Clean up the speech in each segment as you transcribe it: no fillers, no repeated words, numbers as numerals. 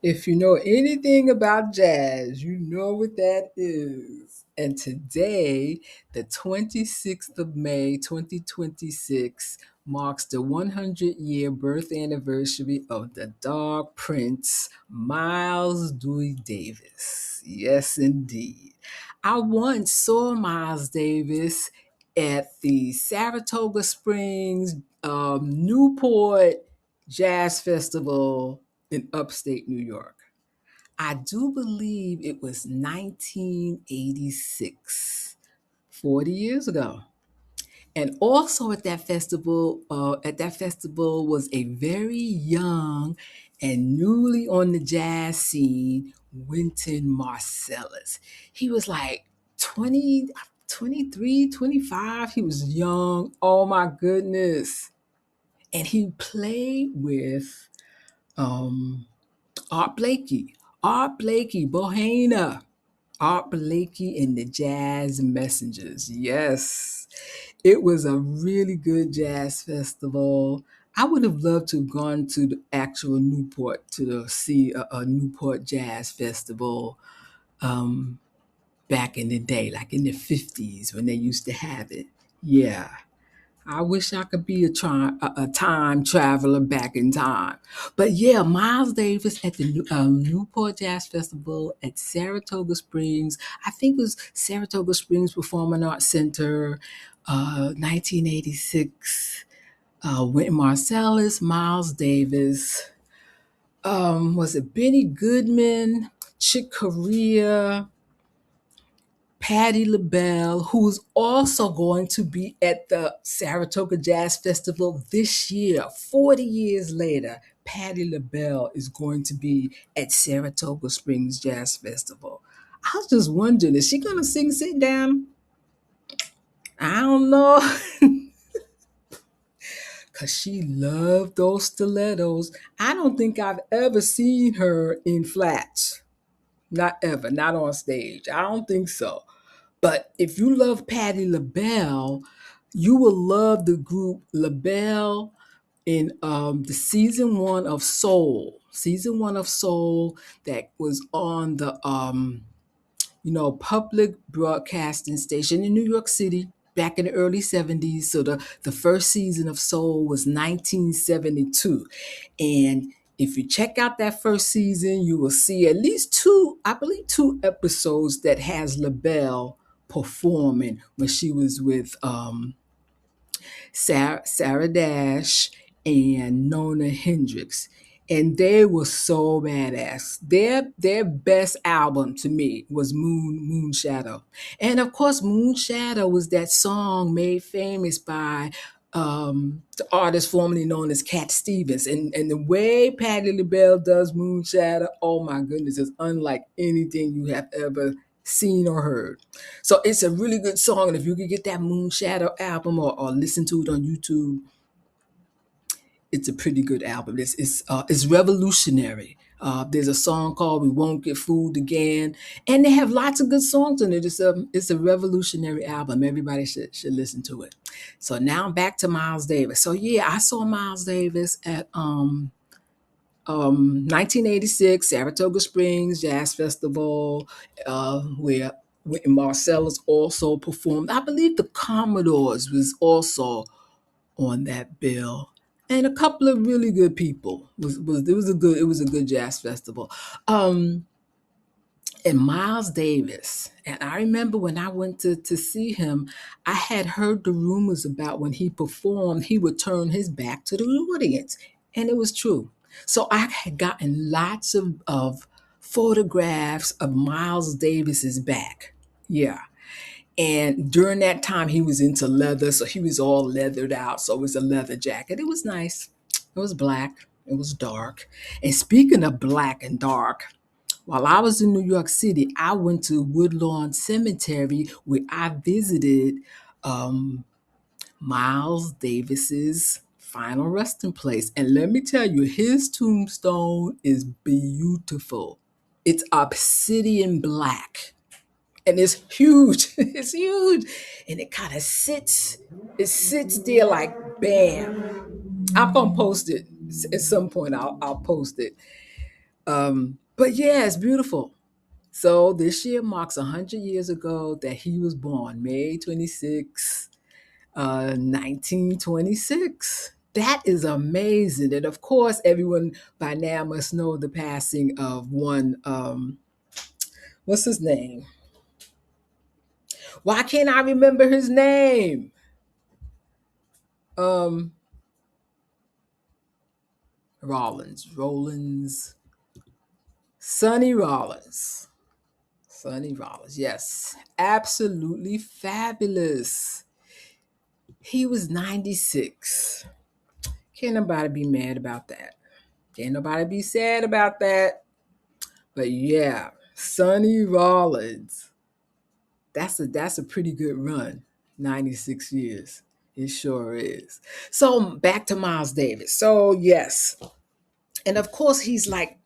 If you know anything about jazz, you know what that is. And today, the 26th of May, 2026, marks the 100-year birth anniversary of the Dog Prince, Miles Dewey Davis. Yes, indeed. I once saw Miles Davis at the Saratoga Springs Newport Jazz Festival in upstate New York. I do believe it was 1986, 40 years ago. And also at that festival was a very young and newly on the jazz scene, Wynton Marsalis. He was like 20, 23, 25. He was young. Oh my goodness. And he played with um, Art Blakey. Art Blakey, Bohena. Art Blakey and the Jazz Messengers. Yes. It was a really good jazz festival. I would have loved to have gone to the actual Newport to see a Newport Jazz Festival um, back in the day, like in the 50s when they used to have it. Yeah. I wish I could be a time traveler back in time. But yeah, Miles Davis at the Newport Jazz Festival at Saratoga Springs. I think it was Saratoga Springs Performing Arts Center, 1986. Wynton Marsalis, Miles Davis. Was it Benny Goodman, Chick Corea, Patti LaBelle, who's also going to be at the Saratoga Jazz Festival this year, 40 years later. Patti LaBelle is going to be at Saratoga Springs Jazz Festival. I was just wondering, is she going to sing Sit Down? I don't know. Because she loved those stilettos. I don't think I've ever seen her in flats. Not ever, not on stage. I don't think so. But if you love Patti LaBelle, you will love the group Labelle in the season 1 of Soul. Season 1 of Soul that was on the public broadcasting station in New York City back in the early 70s. So the first season of Soul was 1972. And if you check out that first season, you will see at least two, I believe, two episodes that has LaBelle performing when she was with Sarah Dash and Nona Hendrix. And they were so badass. Their best album to me was Moon Shadow. And of course, Moon Shadow was that song made famous by the artist formerly known as Cat Stevens. And the way Patti LaBelle does Moon Shadow, oh my goodness, is unlike anything you have ever seen or heard. So it's a really good song. And if you could get that Moon Shadow album or listen to it on YouTube, it's a pretty good album. It's revolutionary. There's a song called "We Won't Get Fooled Again," and they have lots of good songs in it. It's a revolutionary album. Everybody should listen to it. So now back to Miles Davis. So yeah, I saw Miles Davis at 1986 Saratoga Springs Jazz Festival, where Wynton Marsalis also performed. I believe the Commodores was also on that bill, and a couple of really good people. It was a good jazz festival. Um, and Miles Davis, and I remember when I went to see him, I had heard the rumors about when he performed, he would turn his back to the audience, and it was true. So I had gotten lots of photographs of Miles Davis's back. Yeah. And during that time, he was into leather, so he was all leathered out. So it was a leather jacket. It was nice. It was black. It was dark. And speaking of black and dark, while I was in New York City, I went to Woodlawn Cemetery where I visited um, Miles Davis's final resting place. And let me tell you, his tombstone is beautiful. It's obsidian black and it's huge. It's huge, and it kind of sits. It sits there like bam. I'm gonna post it at some point. I'll post it. But yeah, it's beautiful. So this year marks 100 years ago that he was born, May 26, 1926. That is amazing. And of course, everyone by now must know the passing of one, what's his name? Why can't I remember his name? Um, Rollins, Sonny Rollins. Sonny Rollins, yes. Absolutely fabulous. He was 96. Can't nobody be mad about that. Can't nobody be sad about that. But yeah, Sonny Rollins. That's a pretty good run. 96 years. It sure is. So back to Miles Davis. So yes. And of course he's like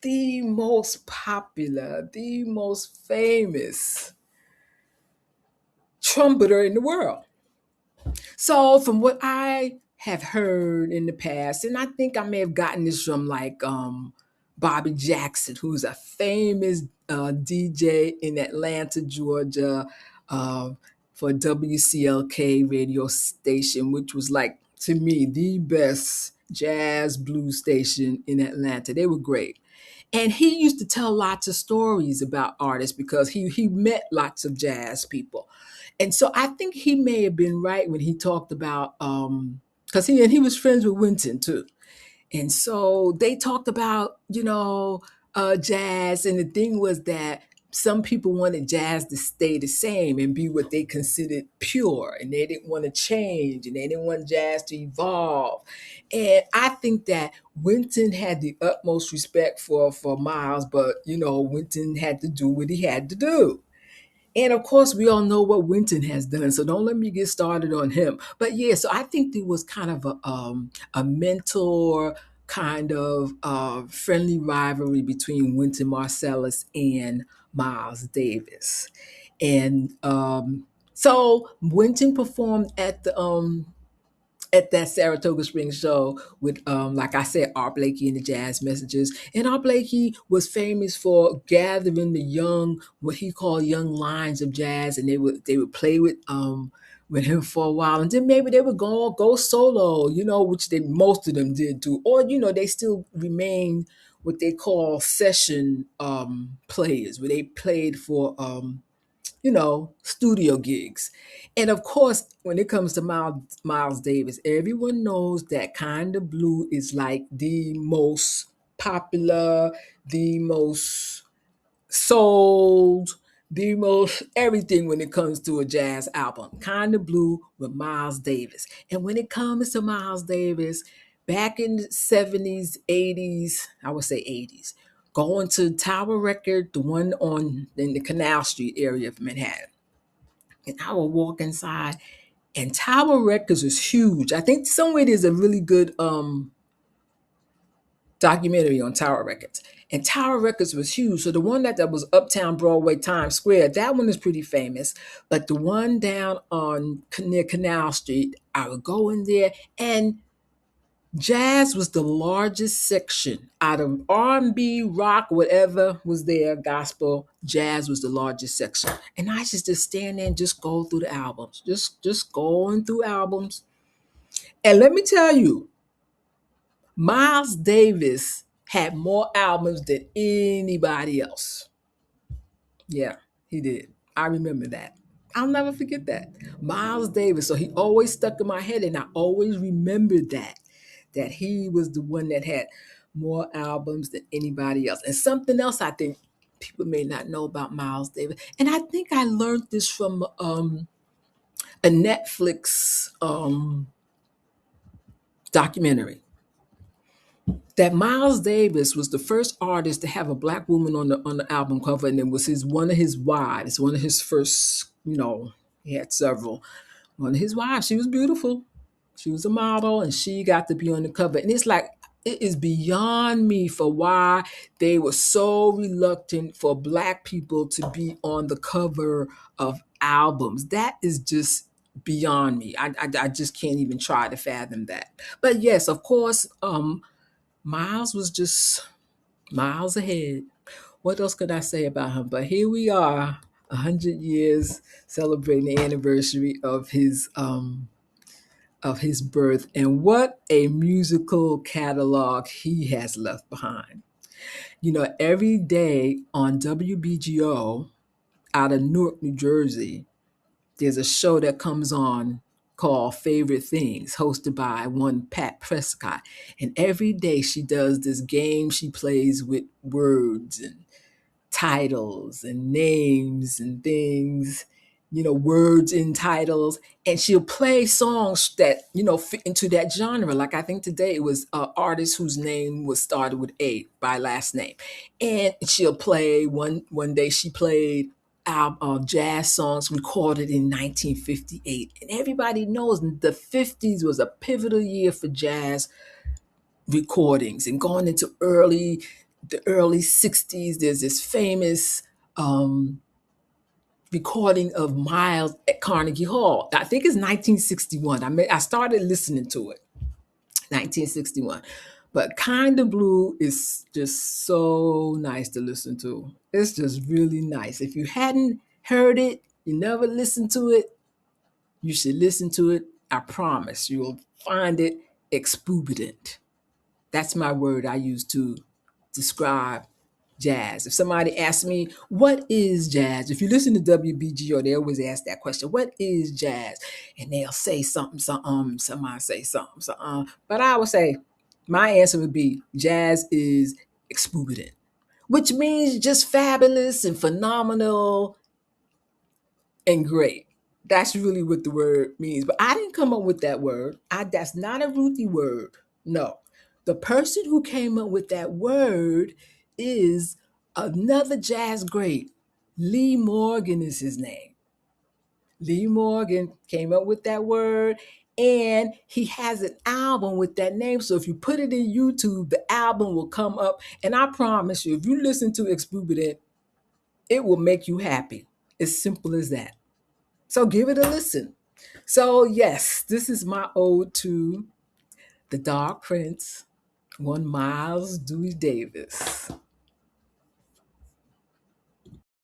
the most popular, the most famous trumpeter in the world. So, from what I have heard in the past, and I think I may have gotten this from like Bobby Jackson, who's a famous DJ in Atlanta, Georgia, uh, for WCLK radio station, which was like to me the best jazz blues station in Atlanta. They were great. And he used to tell lots of stories about artists because he met lots of jazz people. And so I think he may have been right when he talked about because he was friends with Wynton too. And so they talked about, jazz. And the thing was that some people wanted jazz to stay the same and be what they considered pure. And they didn't want to change and they didn't want jazz to evolve. And I think that Wynton had the utmost respect for Miles, but, Wynton had to do what he had to do. And of course, we all know what Wynton has done, so don't let me get started on him. But yeah, so I think there was kind of a mentor kind of friendly rivalry between Wynton Marsalis and Miles Davis. And so Wynton performed at that Saratoga Springs show with, like I said, Art Blakey and the Jazz Messengers. And Art Blakey was famous for gathering the young, what he called young lions of jazz, and they would play with him for a while, and then maybe they would go solo, which they most of them did do, or they still remain what they call session players, where they played for studio gigs. And of course, when it comes to Miles Davis, everyone knows that Kind of Blue is like the most popular, the most sold, the most everything when it comes to a jazz album. Kind of Blue with Miles Davis. And when it comes to Miles Davis, back in the 70s, 80s, I would say 80s, going to Tower Record, the one on in the Canal Street area of Manhattan. And I would walk inside, and Tower Records is huge. I think somewhere there's a really good documentary on Tower Records. And Tower Records was huge. So the one that was Uptown Broadway, Times Square, that one is pretty famous. But the one down on near Canal Street, I would go in there, and jazz was the largest section out of R&B, rock, whatever was there, gospel. Jazz was the largest section, and I just stand there and just go through the albums, just going through albums. And let me tell you, Miles Davis had more albums than anybody else. Yeah, he did. I remember that. I'll never forget that. Miles Davis. So he always stuck in my head, and I always remembered that he was the one that had more albums than anybody else. And something else I think people may not know about Miles Davis, and I think I learned this from a Netflix documentary, that Miles Davis was the first artist to have a black woman on the album cover, and it was one of his wives, one of his first. He had several. One of his wives, she was beautiful. She was a model, and she got to be on the cover. And it's like it is beyond me for why they were so reluctant for black people to be on the cover of albums. That is just beyond me. I just can't even try to fathom that. But yes, of course, Miles was just miles ahead. What else could I say about him? But here we are, 100 years celebrating the anniversary of his birth, and what a musical catalog he has left behind. You know, every day on WBGO out of Newark, New Jersey, there's a show that comes on called Favorite Things, hosted by one Pat Prescott. And every day she does this game she plays with words and titles and names and things, you know, words in titles. And she'll play songs that, you know, fit into that genre. Like I think today it was an artist whose name was started with A by last name. And she'll play one day she played jazz songs recorded in 1958. And everybody knows the 50s was a pivotal year for jazz recordings, and going into the early 60s, there's this famous recording of Miles at Carnegie Hall. I think it's 1961. I started listening to it 1961. But Kinda Blue is just so nice to listen to. It's just really nice. If you hadn't heard it, you never listened to it, you should listen to it. I promise you'll find it exuberant. That's my word I use to describe jazz. If somebody asks me, what is jazz? If you listen to WBGO, they always ask that question, what is jazz? And they'll say something, somebody say something, something. But I would say, my answer would be, jazz is exuberant, which means just fabulous and phenomenal and great. That's really what the word means. But I didn't come up with that word. That's not a Ruthie word. No. The person who came up with that word is another jazz great. Lee Morgan is his name. Lee Morgan came up with that word, and he has an album with that name. So if you put it in YouTube, the album will come up. And I promise you, if you listen to Exuberant, it will make you happy. It's simple as that. So give it a listen. So, yes, this is my ode to the Dark Prince, one Miles Dewey Davis.